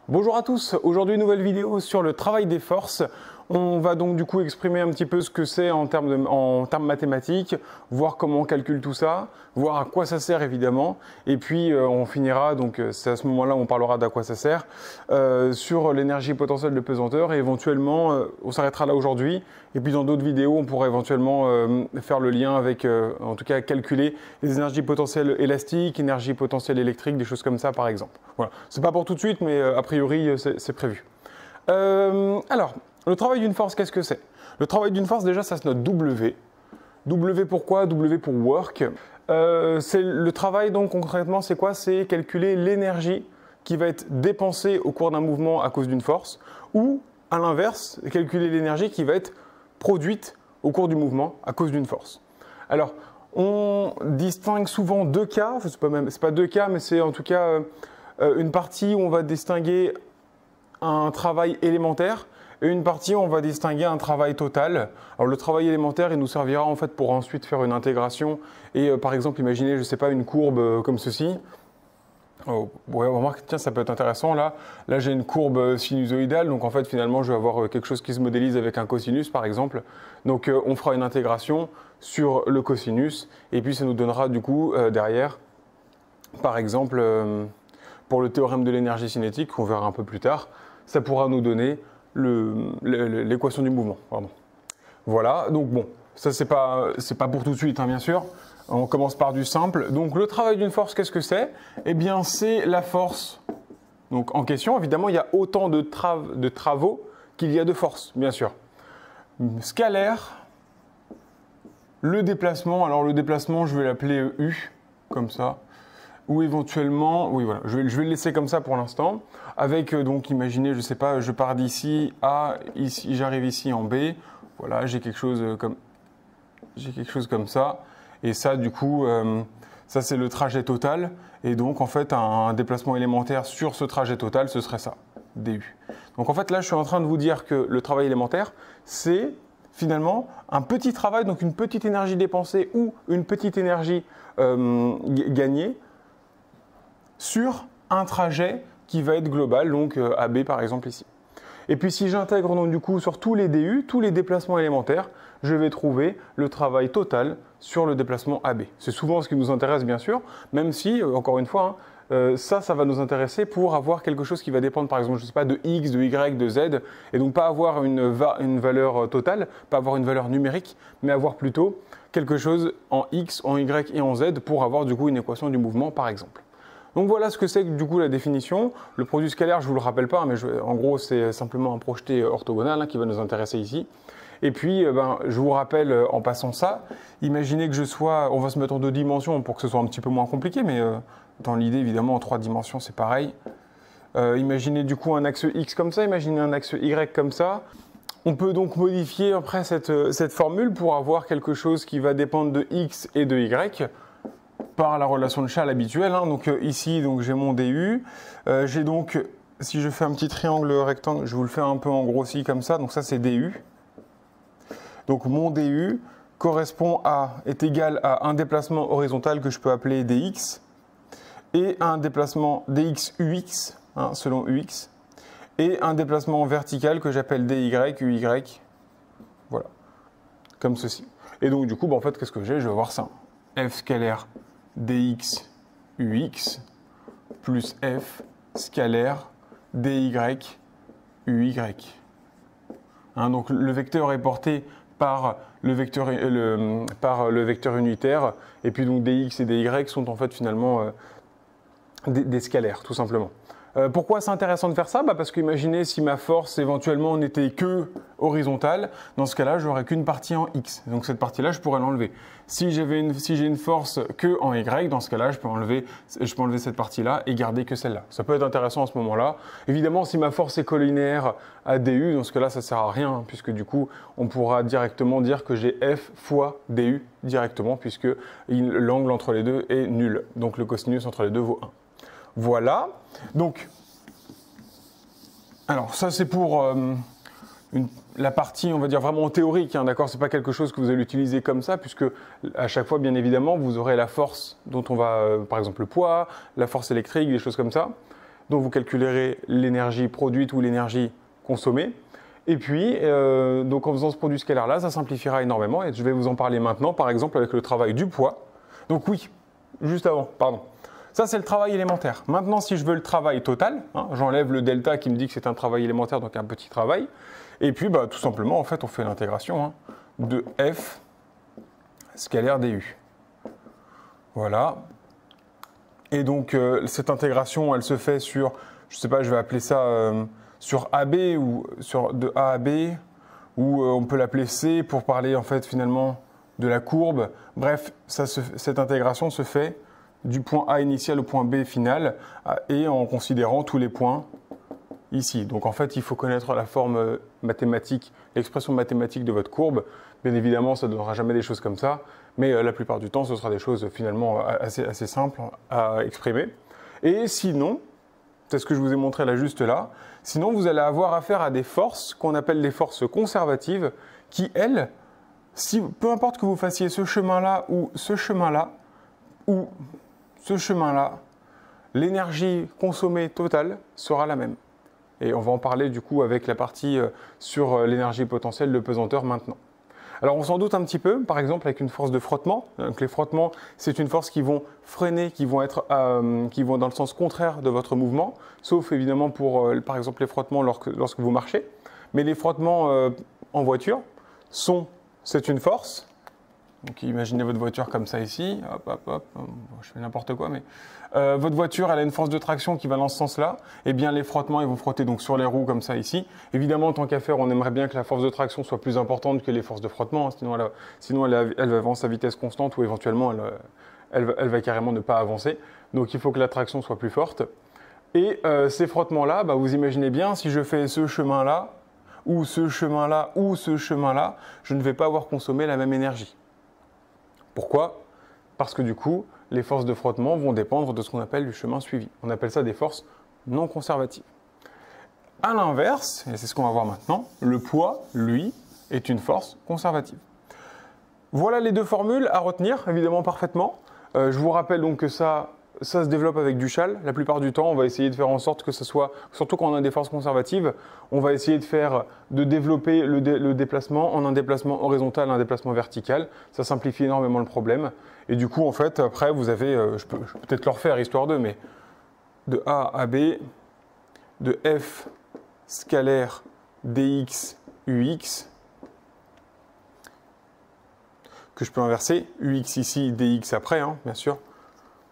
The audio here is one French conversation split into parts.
Bonjour à tous, aujourd'hui une nouvelle vidéo sur le travail des forces. On va donc du coup exprimer un petit peu ce que c'est en termes mathématiques, voir comment on calcule tout ça, voir à quoi ça sert évidemment, et puis on finira, donc c'est à ce moment-là où on parlera d'à quoi ça sert, sur l'énergie potentielle de pesanteur, et éventuellement on s'arrêtera là aujourd'hui, et puis dans d'autres vidéos on pourra éventuellement faire le lien avec, en tout cas calculer les énergies potentielles élastiques, énergie potentielle électrique, des choses comme ça par exemple. Voilà, c'est pas pour tout de suite, mais a priori c'est prévu. Alors, le travail d'une force, qu'est-ce que c'est? Le travail d'une force, déjà, ça se note W. W pourquoi? W pour work. C'est le travail, donc, concrètement, c'est quoi? C'est calculer l'énergie qui va être dépensée au cours d'un mouvement à cause d'une force, ou, à l'inverse, calculer l'énergie qui va être produite au cours du mouvement à cause d'une force. Alors, on distingue souvent deux cas, enfin, c'est pas deux cas, mais c'est en tout cas une partie où on va distinguer un travail élémentaire et une partie où on va distinguer un travail total. Alors le travail élémentaire, il nous servira en fait pour ensuite faire une intégration et par exemple imaginez, je sais pas, une courbe comme ceci. Oh, ouais, on remarque, tiens, ça peut être intéressant là. Là j'ai une courbe sinusoïdale, donc en fait finalement je vais avoir quelque chose qui se modélise avec un cosinus par exemple. Donc on fera une intégration sur le cosinus et puis ça nous donnera du coup derrière, par exemple, pour le théorème de l'énergie cinétique qu'on verra un peu plus tard, ça pourra nous donner l'équation du mouvement. Pardon. Voilà, donc bon, ça c'est pas pour tout de suite, hein, bien sûr. On commence par du simple. Donc le travail d'une force, qu'est-ce que c'est? Eh bien, c'est la force donc, en question. Évidemment, il y a autant de travaux qu'il y a de forces, bien sûr. Scalaire, le déplacement. Alors le déplacement, je vais l'appeler U, comme ça. Ou éventuellement, oui voilà, je vais le laisser comme ça pour l'instant, avec donc imaginez, je sais pas, je pars d'ici A, ici, j'arrive ici en B, voilà, j'ai quelque chose comme ça, et ça du coup, ça c'est le trajet total, et donc en fait un déplacement élémentaire sur ce trajet total, ce serait ça, DU. Donc en fait là je suis en train de vous dire que le travail élémentaire, c'est finalement un petit travail, donc une petite énergie dépensée ou une petite énergie gagnée, sur un trajet qui va être global, donc AB par exemple ici. Et puis si j'intègre donc du coup sur tous les DU, tous les déplacements élémentaires, je vais trouver le travail total sur le déplacement AB. C'est souvent ce qui nous intéresse bien sûr, même si, encore une fois, ça va nous intéresser pour avoir quelque chose qui va dépendre par exemple, je ne sais pas, de X, de Y, de Z, et donc pas avoir une valeur totale, pas avoir une valeur numérique, mais avoir plutôt quelque chose en X, en Y et en Z pour avoir du coup une équation du mouvement par exemple. Donc voilà ce que c'est du coup la définition. Le produit scalaire, je ne vous le rappelle pas, mais en gros c'est simplement un projeté orthogonal qui va nous intéresser ici. Et puis je vous rappelle en passant ça, imaginez que on va se mettre en 2 dimensions pour que ce soit un petit peu moins compliqué, mais dans l'idée évidemment en 3 dimensions c'est pareil. Imaginez du coup un axe X comme ça, imaginez un axe Y comme ça. On peut donc modifier après cette formule pour avoir quelque chose qui va dépendre de X et de Y. Par la relation de Charles habituelle. Hein. Donc ici, donc j'ai mon DU. J'ai donc, si je fais un petit triangle rectangle, je vous le fais un peu en grossi comme ça. Donc ça, c'est DU. Donc mon DU est égal à un déplacement horizontal que je peux appeler DX et un déplacement DX UX, hein, selon UX, et un déplacement vertical que j'appelle DY UY. Voilà, comme ceci. Et donc du coup, en fait, qu'est-ce que j'ai? Je vais voir ça. F scalaire dx ux plus f scalaire dy uy. Hein, donc le vecteur est porté par le vecteur unitaire et puis donc dx et dy sont en fait finalement des scalaires tout simplement. Pourquoi c'est intéressant de faire ça? Parce qu'imaginez si ma force éventuellement n'était que horizontale, dans ce cas-là, j'aurais qu'une partie en X. Donc cette partie-là, je pourrais l'enlever. Si j'ai une force que en Y, dans ce cas-là, je peux enlever cette partie-là et garder que celle-là. Ça peut être intéressant à ce moment-là. Évidemment, si ma force est collinéaire à DU, dans ce cas-là, ça ne sert à rien, hein, puisque du coup, on pourra directement dire que j'ai F fois DU directement, puisque l'angle entre les deux est nul. Donc le cosinus entre les deux vaut 1. Voilà, donc, alors ça c'est pour la partie, on va dire, vraiment théorique, hein, d'accord? C'est pas quelque chose que vous allez utiliser comme ça, puisque à chaque fois, bien évidemment, vous aurez la force dont on va, par exemple le poids, la force électrique, des choses comme ça. Donc vous calculerez l'énergie produite ou l'énergie consommée. Et puis, donc en faisant ce produit scalaire-là, ça simplifiera énormément. Et je vais vous en parler maintenant, par exemple, avec le travail du poids. Donc oui, juste avant, pardon. Ça, c'est le travail élémentaire. Maintenant, si je veux le travail total, hein, j'enlève le delta qui me dit que c'est un travail élémentaire, donc un petit travail. Et puis, bah, tout simplement, en fait, on fait l'intégration hein, de F scalaire du. Voilà. Et donc, cette intégration, elle se fait sur, je ne sais pas, je vais appeler ça sur AB ou sur de A à B, ou on peut l'appeler C pour parler en fait finalement de la courbe. Bref, cette intégration se fait du point A initial au point B final et en considérant tous les points ici. Donc en fait, il faut connaître la forme mathématique, l'expression mathématique de votre courbe. Bien évidemment, ça ne donnera jamais des choses comme ça, mais la plupart du temps, ce sera des choses finalement assez simples à exprimer. Et sinon, c'est ce que je vous ai montré là juste là, sinon vous allez avoir affaire à des forces qu'on appelle des forces conservatives qui, elles, peu importe que vous fassiez ce chemin-là ou ce chemin-là, ou ce chemin-là, l'énergie consommée totale sera la même. Et on va en parler du coup avec la partie sur l'énergie potentielle de pesanteur maintenant. Alors on s'en doute un petit peu, par exemple avec une force de frottement. Donc les frottements, c'est une force qui vont freiner, qui vont dans le sens contraire de votre mouvement, sauf évidemment pour par exemple les frottements lorsque vous marchez. Mais les frottements en voiture c'est une force. Donc imaginez votre voiture comme ça ici, hop, hop, hop, je fais n'importe quoi, mais votre voiture elle a une force de traction qui va dans ce sens-là, et bien les frottements ils vont frotter donc sur les roues comme ça ici. Évidemment en tant qu'affaire on aimerait bien que la force de traction soit plus importante que les forces de frottement, hein, sinon elle avance à vitesse constante ou éventuellement elle va carrément ne pas avancer. Donc il faut que la traction soit plus forte. Et ces frottements-là, bah, vous imaginez bien si je fais ce chemin-là, ou ce chemin-là, ou ce chemin-là, je ne vais pas avoir consommé la même énergie. Pourquoi? Parce que du coup, les forces de frottement vont dépendre de ce qu'on appelle du chemin suivi. On appelle ça des forces non conservatives. À l'inverse, et c'est ce qu'on va voir maintenant, le poids, lui, est une force conservative. Voilà les deux formules à retenir, évidemment parfaitement. Je vous rappelle donc que ça se développe avec du châle. La plupart du temps, on va essayer de faire en sorte que ce soit, surtout quand on a des forces conservatives, on va essayer de développer le déplacement en un déplacement horizontal, un déplacement vertical. Ça simplifie énormément le problème. Et du coup, en fait, après, vous avez, je peux peut-être le refaire histoire d'eux, mais de A à B, de F scalaire dx ux, que je peux inverser, ux ici, dx après, hein, bien sûr.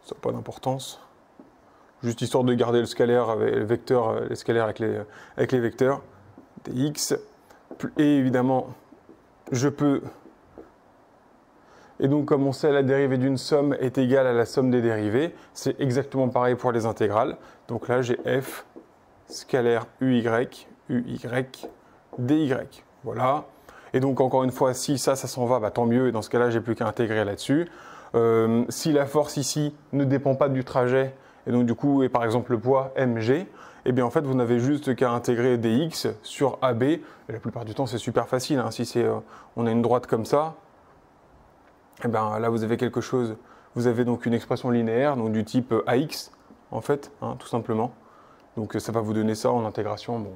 Ça n'a pas d'importance. Juste histoire de garder le scalaire avec le vecteur, les scalaires avec les vecteurs. Dx. Et évidemment, je peux. Et donc, comme on sait, la dérivée d'une somme est égale à la somme des dérivées. C'est exactement pareil pour les intégrales. Donc là, j'ai f scalaire uy, dy. Voilà. Et donc, encore une fois, si ça s'en va, bah, tant mieux. Et dans ce cas-là, j'ai plus qu'à intégrer là-dessus. Si la force ici ne dépend pas du trajet, et donc du coup, et par exemple le poids mg, eh bien en fait vous n'avez juste qu'à intégrer dx sur AB, et la plupart du temps c'est super facile, hein. Si on a une droite comme ça, eh bien là vous avez quelque chose, vous avez donc une expression linéaire, donc du type ax en fait, hein, tout simplement. Donc ça va vous donner ça en intégration, bon,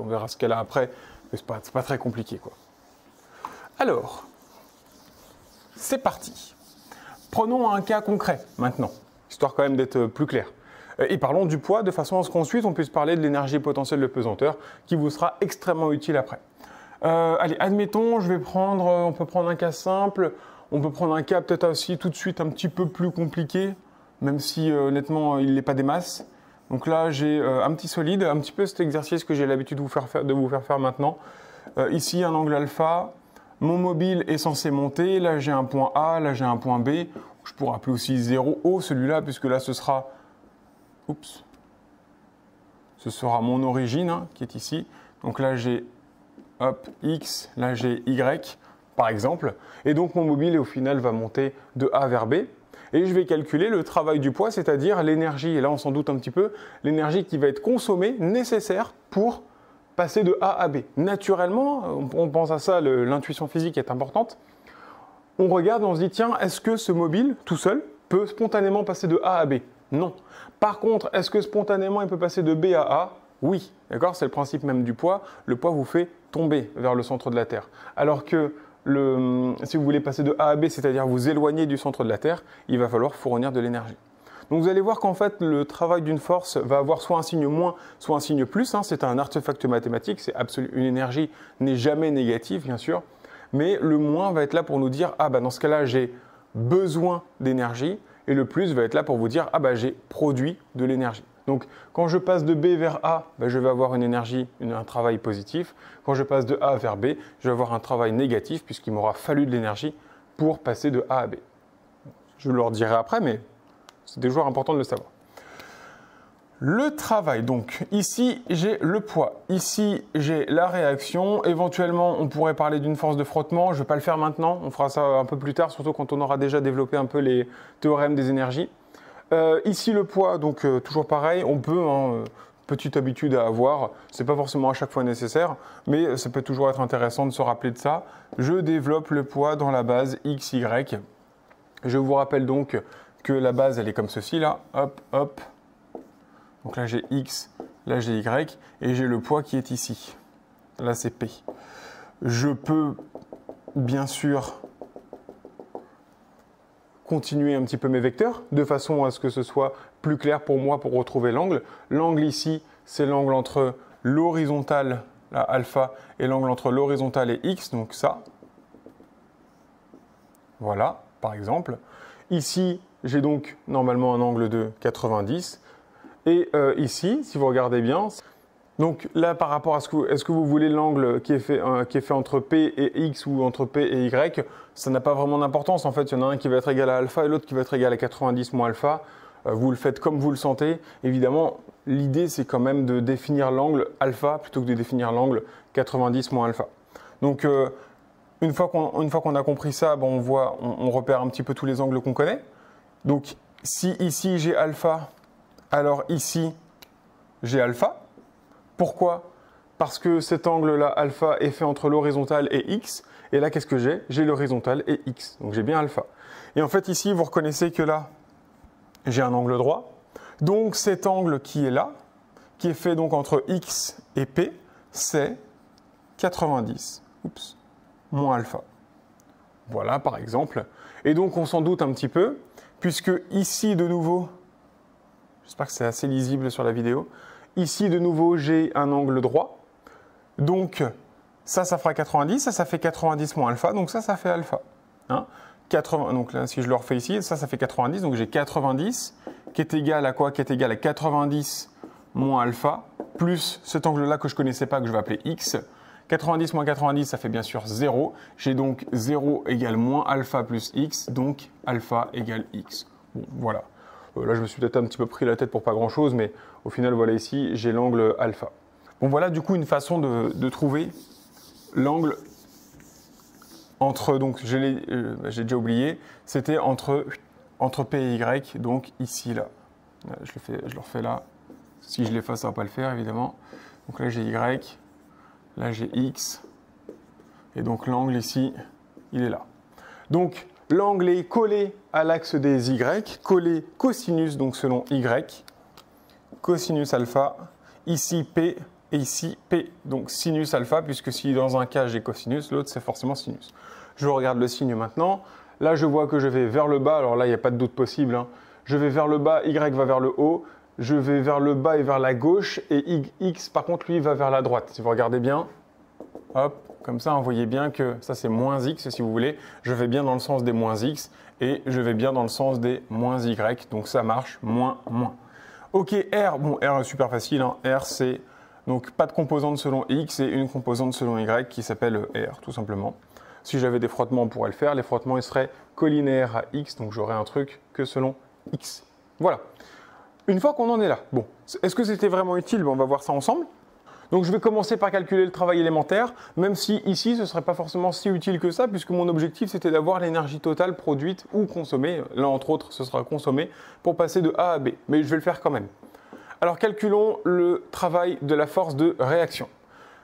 on verra ce qu'elle a après, mais c'est pas très compliqué quoi. Alors, c'est parti. Prenons un cas concret maintenant, histoire quand même d'être plus clair. Et parlons du poids de façon à ce qu'ensuite on puisse parler de l'énergie potentielle de pesanteur qui vous sera extrêmement utile après. Allez, admettons, on peut prendre un cas simple, on peut prendre un cas peut-être aussi tout de suite un petit peu plus compliqué, même si honnêtement il n'est pas des masses. Donc là j'ai un petit solide, un petit peu cet exercice que j'ai l'habitude de vous faire faire maintenant. Ici un angle alpha. Mon mobile est censé monter, là j'ai un point A, là j'ai un point B, je pourrais appeler aussi 0O celui-là, puisque là ce sera mon origine hein, qui est ici. Donc là j'ai X, là j'ai Y par exemple, et donc mon mobile au final va monter de A vers B. Et je vais calculer le travail du poids, c'est-à-dire l'énergie, et là on s'en doute un petit peu, l'énergie qui va être consommée, nécessaire pour passer de A à B. Naturellement, on pense à ça, l'intuition physique est importante. On regarde, on se dit, tiens, est-ce que ce mobile, tout seul, peut spontanément passer de A à B? Non. Par contre, est-ce que spontanément il peut passer de B à A? Oui, d'accord, c'est le principe même du poids. Le poids vous fait tomber vers le centre de la Terre. Alors que si vous voulez passer de A à B, c'est-à-dire vous éloigner du centre de la Terre, il va falloir fournir de l'énergie. Donc vous allez voir qu'en fait, le travail d'une force va avoir soit un signe moins, soit un signe plus. Hein. C'est un artefact mathématique, c'est absolu. Une énergie n'est jamais négative, bien sûr. Mais le moins va être là pour nous dire, ah bah dans ce cas-là, j'ai besoin d'énergie. Et le plus va être là pour vous dire, ah bah j'ai produit de l'énergie. Donc quand je passe de B vers A, bah, je vais avoir une énergie, un travail positif. Quand je passe de A vers B, je vais avoir un travail négatif puisqu'il m'aura fallu de l'énergie pour passer de A à B. Je le redirai après, mais c'est toujours important de le savoir. Le travail, donc ici j'ai le poids, ici j'ai la réaction, éventuellement on pourrait parler d'une force de frottement, je ne vais pas le faire maintenant, on fera ça un peu plus tard, surtout quand on aura déjà développé un peu les théorèmes des énergies. Ici le poids, donc toujours pareil, on peut, petite habitude à avoir, c'est pas forcément à chaque fois nécessaire, mais ça peut toujours être intéressant de se rappeler de ça. Je développe le poids dans la base x, y. Je vous rappelle donc que la base elle est comme ceci là, hop, hop. Donc là j'ai x, là j'ai y, et j'ai le poids qui est ici. Là c'est p. Je peux bien sûr continuer un petit peu mes vecteurs, de façon à ce que ce soit plus clair pour moi pour retrouver l'angle. L'angle ici, c'est l'angle entre l'horizontale, la alpha, et l'angle entre l'horizontale et x, donc ça. Voilà, par exemple. Ici, j'ai donc normalement un angle de 90. Et ici, si vous regardez bien, donc là par rapport à est-ce que vous voulez l'angle qui est fait entre P et X ou entre P et Y, ça n'a pas vraiment d'importance. En fait, il y en a un qui va être égal à alpha et l'autre qui va être égal à 90 moins alpha. Vous le faites comme vous le sentez. Évidemment, l'idée c'est quand même de définir l'angle alpha plutôt que de définir l'angle 90 moins alpha. Donc une fois qu'on a compris ça, bon, on repère un petit peu tous les angles qu'on connaît. Donc si ici j'ai alpha, alors ici, j'ai alpha. Pourquoi? Parce que cet angle-là, alpha, est fait entre l'horizontale et x. Et là, qu'est-ce que j'ai? J'ai l'horizontale et x. Donc j'ai bien alpha. Et en fait, ici, vous reconnaissez que là, j'ai un angle droit. Donc cet angle qui est là, qui est fait donc entre x et p, c'est 90. Oups, moins alpha. Voilà, par exemple. Et donc, on s'en doute un petit peu, puisque ici, de nouveau, j'espère que c'est assez lisible sur la vidéo. Ici, de nouveau, j'ai un angle droit. Donc, ça fera 90. Ça fait 90 moins alpha. Donc, ça fait alpha. Hein, 80, donc là, si je le refais ici, ça fait 90. Donc, j'ai 90 qui est égal à quoi? Qui est égal à 90 moins alpha, plus cet angle-là que je ne connaissais pas, que je vais appeler x. 90 moins 90, ça fait bien sûr 0. J'ai donc 0 égale moins alpha plus x. Donc, alpha égale x. Bon, voilà. Là, je me suis peut-être un petit peu pris la tête pour pas grand-chose, mais au final, voilà ici, j'ai l'angle alpha. Bon, voilà du coup une façon de trouver l'angle entre, donc j'ai déjà oublié, c'était entre P et Y, donc ici, là. Je le refais là. Si je l'efface, ça ne va pas le faire, évidemment. Donc là, j'ai Y, là, j'ai X, et donc l'angle ici, il est là. Donc, l'angle est collé à l'axe des Y, collé cosinus, donc selon Y, cosinus alpha, ici P et ici P, donc sinus alpha, puisque si dans un cas j'ai cosinus, l'autre c'est forcément sinus. Je regarde le signe maintenant, là je vois que je vais vers le bas, alors là il n'y a pas de doute possible, hein. Je vais vers le bas, Y va vers le haut, je vais vers le bas et vers la gauche, et X par contre lui va vers la droite, si vous regardez bien, hop, comme ça, vous voyez bien que ça c'est moins x si vous voulez. Je vais bien dans le sens des moins x et je vais bien dans le sens des moins y. Donc ça marche, moins, moins. Ok, R, bon, R est super facile. Hein. R c'est donc pas de composante selon x et une composante selon y qui s'appelle R, tout simplement. Si j'avais des frottements, on pourrait le faire. Les frottements, ils seraient collinaires à x, donc j'aurais un truc que selon x. Voilà. Une fois qu'on en est là, bon, est-ce que c'était vraiment utile? On va voir ça ensemble. Donc je vais commencer par calculer le travail élémentaire, même si ici ce ne serait pas forcément si utile que ça, puisque mon objectif c'était d'avoir l'énergie totale produite ou consommée, là entre autres ce sera consommé, pour passer de A à B, mais je vais le faire quand même. Alors calculons le travail de la force de réaction.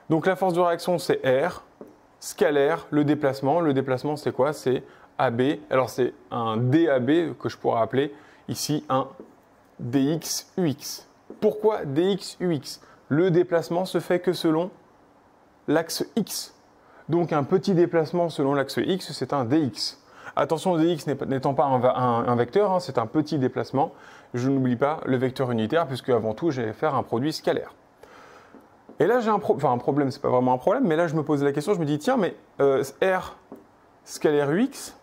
Donc la force de réaction c'est R, scalaire, le déplacement c'est quoi? C'est AB, alors c'est un DAB que je pourrais appeler ici un dx ux. Pourquoi dx ux? Le déplacement se fait que selon l'axe x. Donc un petit déplacement selon l'axe x, c'est un dx. Attention, dx n'étant pas un vecteur, hein, c'est un petit déplacement. Je n'oublie pas le vecteur unitaire, puisque avant tout, j'ai vais faire un produit scalaire. Et là, j'ai un problème, c'est pas vraiment un problème, mais là, je me pose la question, je me dis, tiens, mais R scalaire ux,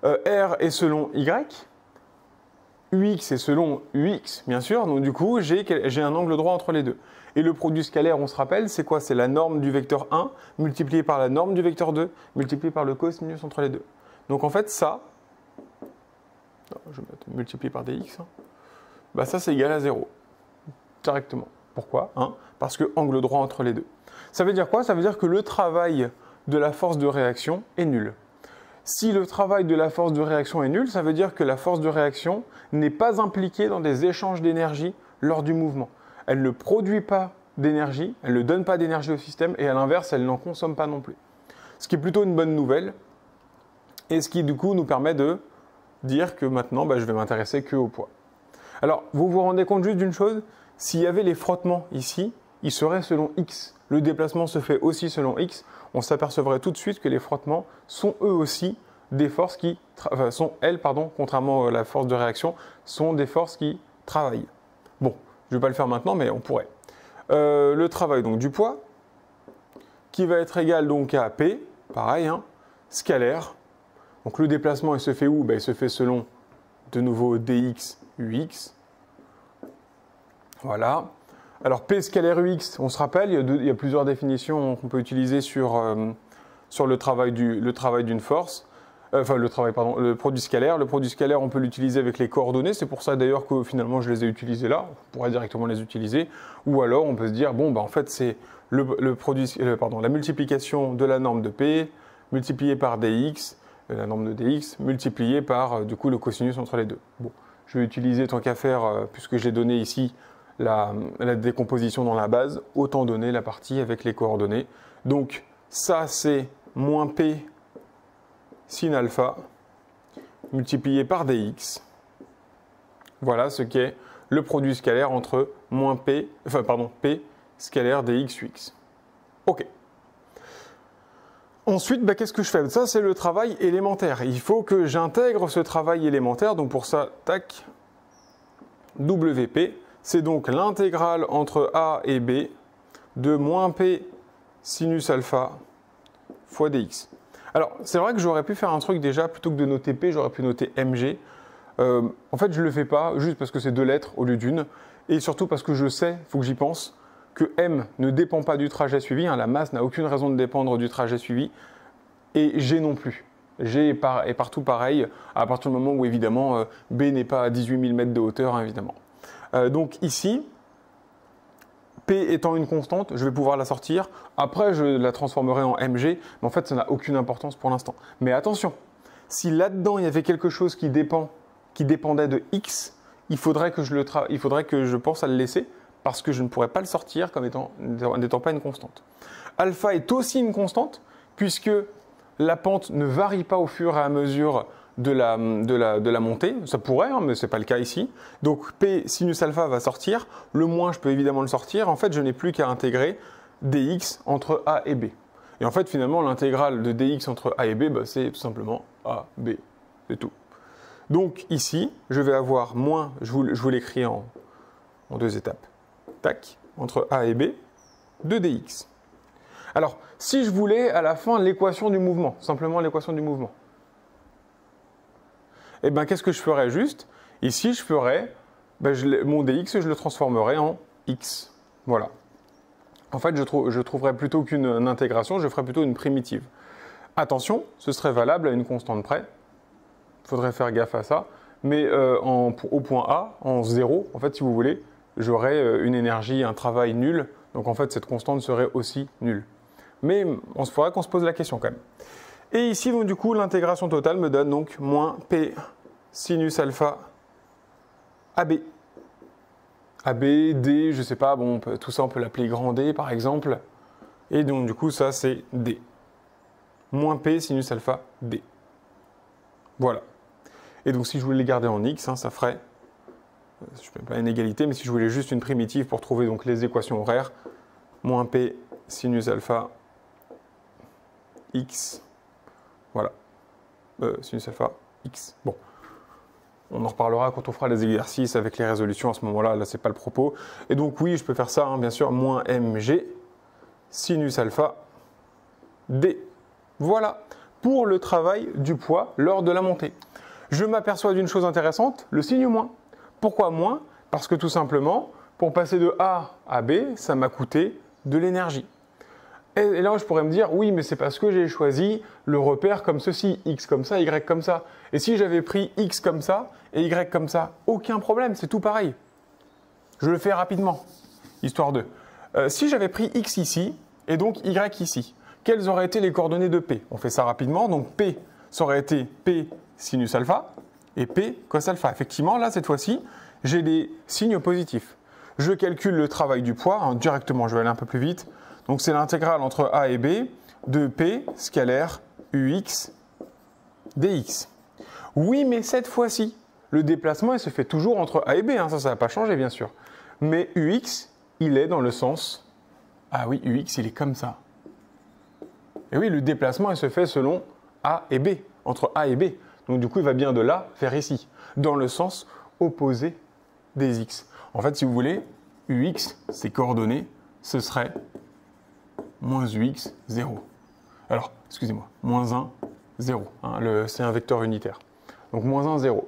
R est selon y, ux est selon ux, bien sûr, donc du coup, j'ai un angle droit entre les deux. Et le produit scalaire, on se rappelle, c'est quoi? C'est la norme du vecteur 1 multiplié par la norme du vecteur 2 multiplié par le cosinus entre les deux. Donc en fait, ça, je vais mettre multiplié par dx, hein, bah ça c'est égal à 0, directement. Pourquoi? Parce que angle droit entre les deux. Ça veut dire quoi? Ça veut dire que le travail de la force de réaction est nul. Si le travail de la force de réaction est nul, ça veut dire que la force de réaction n'est pas impliquée dans des échanges d'énergie lors du mouvement. Elle ne produit pas d'énergie, elle ne donne pas d'énergie au système et à l'inverse, elle n'en consomme pas non plus. Ce qui est plutôt une bonne nouvelle et ce qui du coup nous permet de dire que maintenant, je vais m'intéresser que au poids. Alors, vous vous rendez compte juste d'une chose? S'il y avait les frottements ici, ils seraient selon x. Le déplacement se fait aussi selon x. On s'apercevrait tout de suite que les frottements sont eux aussi des forces qui... contrairement à la force de réaction, sont des forces qui travaillent. Bon, je ne vais pas le faire maintenant, mais on pourrait. Le travail donc du poids, qui va être égal donc à P, pareil, scalaire. Donc le déplacement, il se fait où? Il se fait selon, de nouveau, dx ux. Voilà. Alors P scalaire ux, on se rappelle, il y a plusieurs définitions qu'on peut utiliser sur le travail d'une force. Le produit scalaire. Le produit scalaire, on peut l'utiliser avec les coordonnées. C'est pour ça d'ailleurs que finalement je les ai utilisés là. On pourrait directement les utiliser. Ou alors on peut se dire, en fait c'est la multiplication de la norme de P multipliée par dx, la norme de dx, multipliée par du coup le cosinus entre les deux. Bon, je vais utiliser tant qu'à faire, puisque j'ai donné ici la décomposition dans la base, autant donner la partie avec les coordonnées. Donc ça c'est moins P sin alpha multiplié par dx. Voilà ce qu'est le produit scalaire entre P scalaire dx ux. Ok. Ensuite, qu'est-ce que je fais? Ça, c'est le travail élémentaire. Il faut que j'intègre ce travail élémentaire. Donc pour ça, tac, WP, c'est donc l'intégrale entre A et B de moins P sinus alpha fois dx. Alors, c'est vrai que j'aurais pu faire un truc déjà, plutôt que de noter P, j'aurais pu noter mg. En fait, je ne le fais pas, juste parce que c'est 2 lettres au lieu d'une, et surtout parce que je sais, il faut que j'y pense, que m ne dépend pas du trajet suivi, la masse n'a aucune raison de dépendre du trajet suivi, et g non plus. G est partout pareil, à partir du moment où évidemment B n'est pas à 18 000 mètres de hauteur, évidemment. Donc ici, P étant une constante, je vais pouvoir la sortir. Après, je la transformerai en mg, mais en fait, ça n'a aucune importance pour l'instant. Mais attention, si là-dedans, il y avait quelque chose qui dépendait de x, il faudrait que je pense à le laisser, parce que je ne pourrais pas le sortir comme n'étant pas une constante. Alpha est aussi une constante, puisque la pente ne varie pas au fur et à mesure de la montée. Ça pourrait, mais ce n'est pas le cas ici. Donc P sinus alpha va sortir. Le moins, je peux évidemment le sortir. En fait, je n'ai plus qu'à intégrer dx entre A et B. Et en fait, finalement, l'intégrale de dx entre A et B, c'est tout simplement A, B. C'est tout. Donc ici, je vais avoir moins, je vous l'écris en 2 étapes. Tac, entre A et B, de dx. Alors, si je voulais à la fin l'équation du mouvement, simplement l'équation du mouvement, qu'est-ce que je ferais juste? Ici, je ferais, mon dx, je le transformerais en x. Voilà. En fait, je trouverais plutôt qu'une intégration, je ferais plutôt une primitive. Attention, ce serait valable à une constante près. Il faudrait faire gaffe à ça. Mais au point A, en 0, en fait, si vous voulez, j'aurais une énergie, un travail nul. Donc en fait, cette constante serait aussi nulle. Mais on se faudrait qu'on se pose la question quand même. Et ici, donc du coup, l'intégration totale me donne donc moins P sinus alpha AB. AB, D, je sais pas, tout ça on peut l'appeler grand D par exemple. Et donc du coup, ça c'est D. Moins P sinus alpha D. Voilà. Et donc si je voulais les garder en X, ça ferait je ne fais pas une égalité, mais si je voulais juste une primitive pour trouver donc les équations horaires, moins P sinus alpha x, voilà, sinus alpha x. Bon, on en reparlera quand on fera les exercices avec les résolutions à ce moment-là, là, c'est pas le propos. Et donc oui, je peux faire ça, hein, bien sûr, moins mg sinus alpha d. Voilà, pour le travail du poids lors de la montée. Je m'aperçois d'une chose intéressante, le signe moins. Pourquoi moins? Parce que tout simplement, pour passer de A à B, ça m'a coûté de l'énergie. Et là, je pourrais me dire, oui, mais c'est parce que j'ai choisi le repère comme ceci, x comme ça, y comme ça. Et si j'avais pris x comme ça et y comme ça, aucun problème, c'est tout pareil. Je le fais rapidement, histoire de. Si j'avais pris x ici et donc y ici, quelles auraient été les coordonnées de P? On fait ça rapidement, donc P, ça aurait été P sinus alpha et P cos alpha. Effectivement, là, cette fois-ci, j'ai des signes positifs. Je calcule le travail du poids, hein, directement, je vais aller un peu plus vite. Donc c'est l'intégrale entre A et B de P scalaire UX dx. Oui, mais cette fois-ci, le déplacement, il se fait toujours entre A et B. Hein, ça ne va pas changer, bien sûr. Mais UX, il est dans le sens... Ah oui, UX, il est comme ça. Et oui, le déplacement, il se fait selon A et B, entre A et B. Donc du coup, il va bien de là vers ici, dans le sens opposé des X. En fait, si vous voulez, UX, ses coordonnées, ce serait moins UX, 0. Alors, excusez-moi, moins 1, 0. Hein, c'est un vecteur unitaire. Donc moins 1, 0.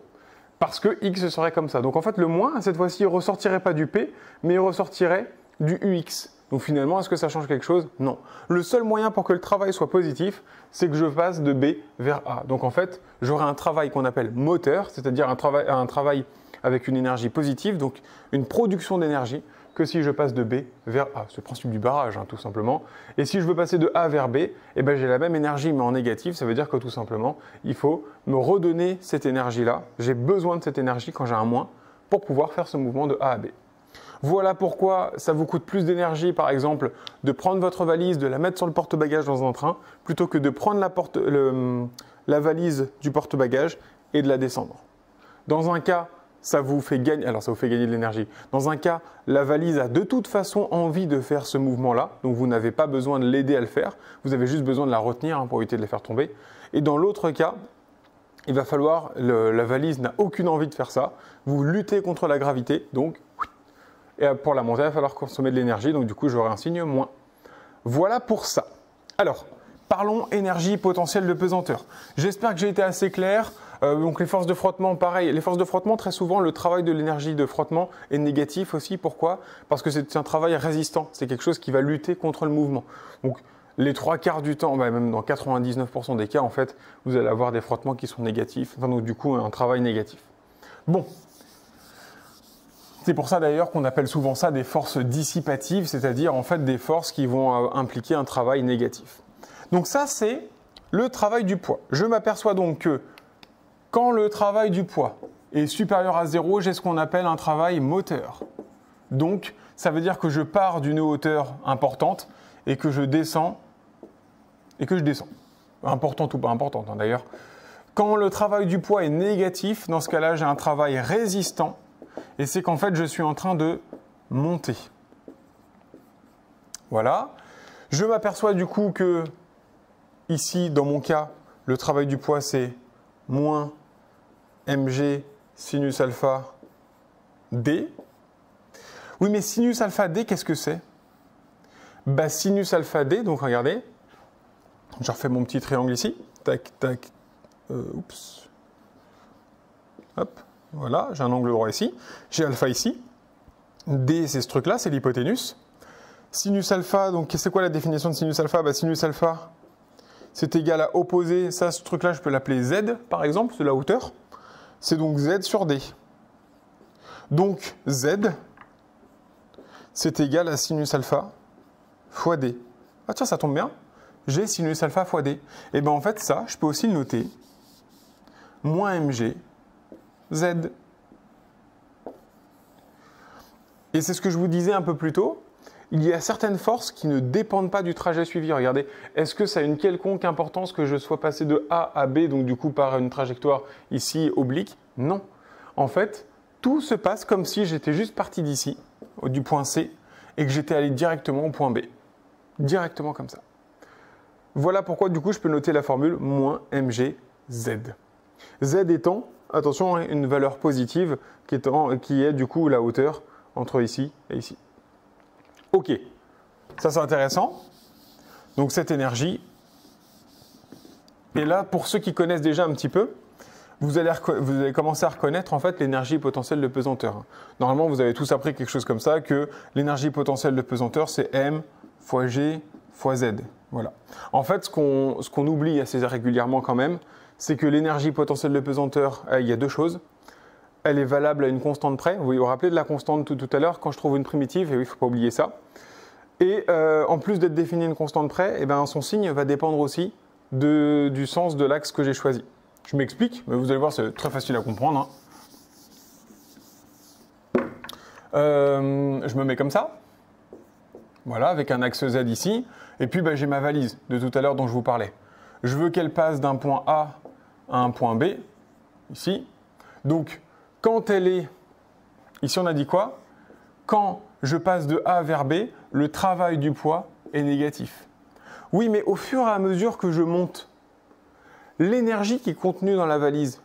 Parce que X serait comme ça. Donc en fait, le moins, cette fois-ci, il ne ressortirait pas du P, mais il ressortirait du UX. Donc finalement, est-ce que ça change quelque chose? Non. Le seul moyen pour que le travail soit positif, c'est que je passe de B vers A. Donc en fait, j'aurai un travail qu'on appelle moteur, c'est-à-dire un travail avec une énergie positive, donc une production d'énergie, que si je passe de B vers A. C'est le principe du barrage, hein, tout simplement. Et si je veux passer de A vers B, eh ben, j'ai la même énergie, mais en négatif. Ça veut dire que tout simplement, il faut me redonner cette énergie-là. J'ai besoin de cette énergie quand j'ai un moins pour pouvoir faire ce mouvement de A à B. Voilà pourquoi ça vous coûte plus d'énergie, par exemple, de prendre votre valise, de la mettre sur le porte-bagages dans un train, plutôt que de prendre la valise du porte-bagages et de la descendre. Dans un cas, ça vous fait gagner de l'énergie. Dans un cas, la valise a de toute façon envie de faire ce mouvement-là, donc vous n'avez pas besoin de l'aider à le faire, vous avez juste besoin de la retenir pour éviter de la faire tomber. Et dans l'autre cas, il va falloir, la valise n'a aucune envie de faire ça, vous luttez contre la gravité, donc, et pour la monter, il va falloir consommer de l'énergie, donc du coup, j'aurai un signe moins. Voilà pour ça. Alors, parlons énergie potentielle de pesanteur. J'espère que j'ai été assez clair. Donc les forces de frottement, pareil. Les forces de frottement, très souvent, le travail de l'énergie de frottement est négatif aussi. Pourquoi? Parce que c'est un travail résistant. C'est quelque chose qui va lutter contre le mouvement. Donc les 3/4 du temps, même dans 99% des cas, en fait, vous allez avoir des frottements qui sont négatifs. Enfin, donc du coup, un travail négatif. Bon. C'est pour ça d'ailleurs qu'on appelle souvent ça des forces dissipatives, c'est-à-dire en fait des forces qui vont impliquer un travail négatif. Donc ça, c'est le travail du poids. Je m'aperçois donc que quand le travail du poids est supérieur à 0, j'ai ce qu'on appelle un travail moteur. Donc, ça veut dire que je pars d'une hauteur importante et que je descends. Importante ou pas importante, hein, d'ailleurs. Quand le travail du poids est négatif, dans ce cas-là, j'ai un travail résistant. Et c'est qu'en fait, je suis en train de monter. Voilà. Je m'aperçois du coup que, ici, dans mon cas, le travail du poids, c'est moins mg sinus alpha d. Oui, mais sinus alpha d, qu'est-ce que c'est? Bah, sinus alpha d, donc regardez, je refais mon petit triangle ici. Tac, tac, oups. Hop, voilà, j'ai un angle droit ici. J'ai alpha ici. D, c'est ce truc-là, c'est l'hypoténuse. Sinus alpha, donc c'est quoi la définition de sinus alpha? Bah, sinus alpha, c'est égal à opposé. Ça, ce truc-là, je peux l'appeler Z, par exemple, c'est la hauteur. C'est donc Z sur D. Donc, Z, c'est égal à sinus alpha fois D. Ah tiens, ça tombe bien. J'ai sinus alpha fois D. Et bien en fait, ça, je peux aussi le noter. Moins mg, Z. Et c'est ce que je vous disais un peu plus tôt. Il y a certaines forces qui ne dépendent pas du trajet suivi. Regardez, est-ce que ça a une quelconque importance que je sois passé de A à B, donc du coup par une trajectoire ici oblique? Non. En fait, tout se passe comme si j'étais juste parti d'ici, du point C, et que j'étais allé directement au point B. Directement comme ça. Voilà pourquoi du coup je peux noter la formule moins mgz. Z étant, attention, hein, une valeur positive qui est du coup la hauteur entre ici et ici. Ok, ça c'est intéressant. Donc cette énergie, et là pour ceux qui connaissent déjà un petit peu, vous allez commencer à reconnaître en fait l'énergie potentielle de pesanteur. Normalement vous avez tous appris quelque chose comme ça, que l'énergie potentielle de pesanteur c'est m fois g fois z. Voilà. En fait ce qu'on oublie assez régulièrement quand même, c'est que l'énergie potentielle de pesanteur, il y a deux choses. Elle est valable à une constante près. Vous vous rappelez de la constante tout à l'heure quand je trouve une primitive, et oui, il ne faut pas oublier ça. Et en plus d'être définie une constante près, eh ben, son signe va dépendre aussi du sens de l'axe que j'ai choisi. Je m'explique, mais vous allez voir, c'est très facile à comprendre. Hein. Je me mets comme ça. Voilà, avec un axe Z ici. Et puis ben, j'ai ma valise de tout à l'heure dont je vous parlais. Je veux qu'elle passe d'un point A à un point B, ici. Donc, quand elle est... Ici, on a dit quoi? Quand je passe de A vers B, le travail du poids est négatif. Oui, mais au fur et à mesure que je monte, l'énergie qui est contenue dans la valise